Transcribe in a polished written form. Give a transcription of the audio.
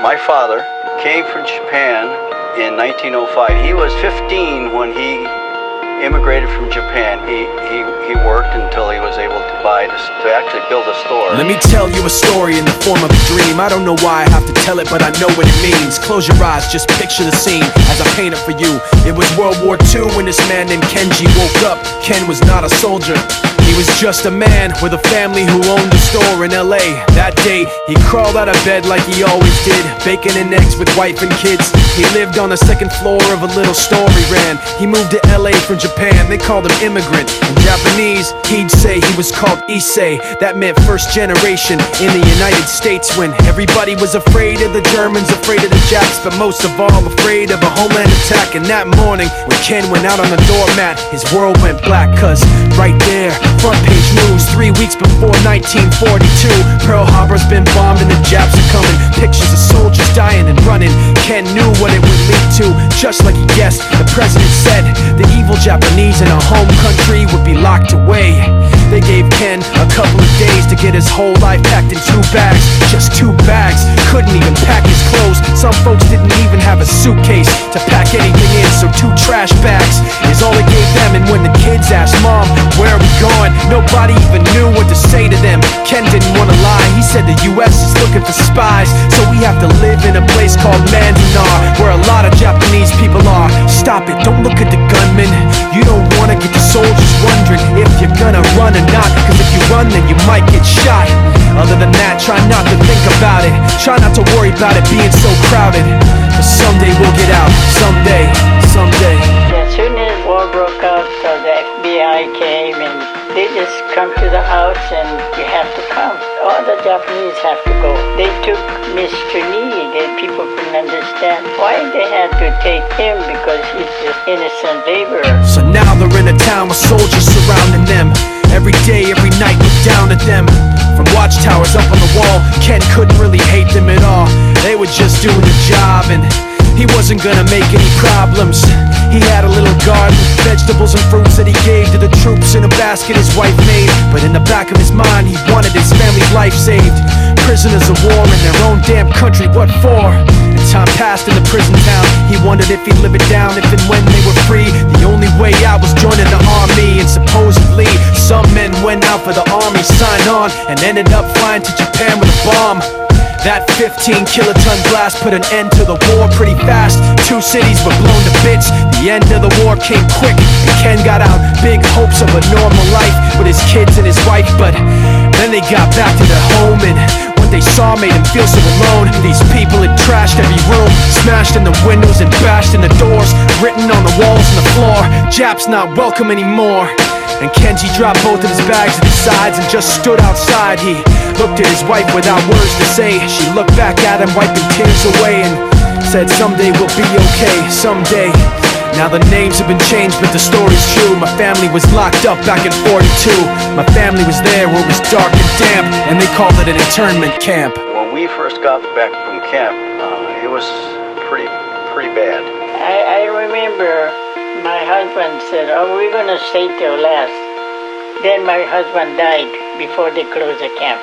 My father came from Japan in 1905. He was 15 when he immigrated from Japan. He worked until he was able to actually build a store. Let me tell you a story in the form of a dream. I don't know why I have to tell it, but I know what it means. Close your eyes, just picture the scene as I paint it for you. It was World War II when this man named Kenji woke up. Ken was not a soldier. He was just a man with a family who owned a store in LA. That day, he crawled out of bed like he always did, bacon and eggs with wife and kids. He lived on the second floor of a little store he ran. He moved to LA from Japan, they called him immigrant. In Japanese, he'd say he was called Issei. That meant first generation in the United States, when everybody was afraid of the Germans, afraid of the Japs, but most of all afraid of a homeland attack. And that morning, when Ken went out on the doormat, his world went black, cause right there, front page news, 3 weeks before 1942, Pearl Harbor's been bombed and the Japs are coming. Pictures of soldiers dying and running. Ken knew what it would lead to, just like he guessed. The president said the evil Japanese in our home country would be locked away. They gave Ken a couple of days to get his whole life packed in 2 bags. Just 2 bags, couldn't even pack his clothes. Some folks didn't even have a suitcase to pack anything in, so 2 trash bags is all they gave them. And when the kids asked, "Mom, where are we going?" nobody even knew what to say to them. Ken didn't want to lie, he said the US is looking for spies, so we have to live in a place called Manzanar, where a lot of Japanese people are. Stop it, don't look at the gunman. You don't want to get the soldiers wondering if you're gonna run or not, cause if you run then you might get shot. Other than that, try not to think about it. Try not to worry about it being so crowded, cause someday we'll get out. Someday, someday. As soon as war broke out, so the FBI came and they just come to the house and you have to come. All the Japanese have to go. They took Mr. Need and people couldn't understand why they had to take him, because he's just innocent laborer. So now they're in a town with soldiers surrounding them. Every day, every night, look down at them. From watchtowers up on the wall, Ken couldn't really hate them at all. They were just doing the job and he wasn't gonna make any problems. He had a little garden, vegetables and fruits that he gave to the troops in a basket his wife made. But in the back of his mind, he wanted his family's life saved. Prisoners of war in their own damn country, what for? And time passed in the prison town. He wondered if he'd live it down if and when they were free. The only way out was joining the army, and supposedly some men went out for the army, signed on, and ended up flying to Japan with a bomb. That 15-kiloton blast put an end to the war pretty fast. 2 cities were blown to bits. The end of the war came quick, and Ken got out big hopes of a normal life with his kids and his wife. But then they got back to their home, and what they saw made him feel so alone. These people had trashed every room, smashed in the windows and bashed in the doors, written on the walls and the floor, "Japs not welcome anymore." And Kenji dropped both of his bags at his sides and just stood outside. He looked at his wife without words to say. She looked back at him, wiping tears away, and said, "Someday we'll be okay, someday." Now the names have been changed, but the story's true. My family was locked up back in 42. My family was there where it was dark and damp, and they called it an internment camp. When we first got back from camp, it was pretty bad. I remember my husband said, "Oh, we're gonna stay till last." Then my husband died before they closed the camp.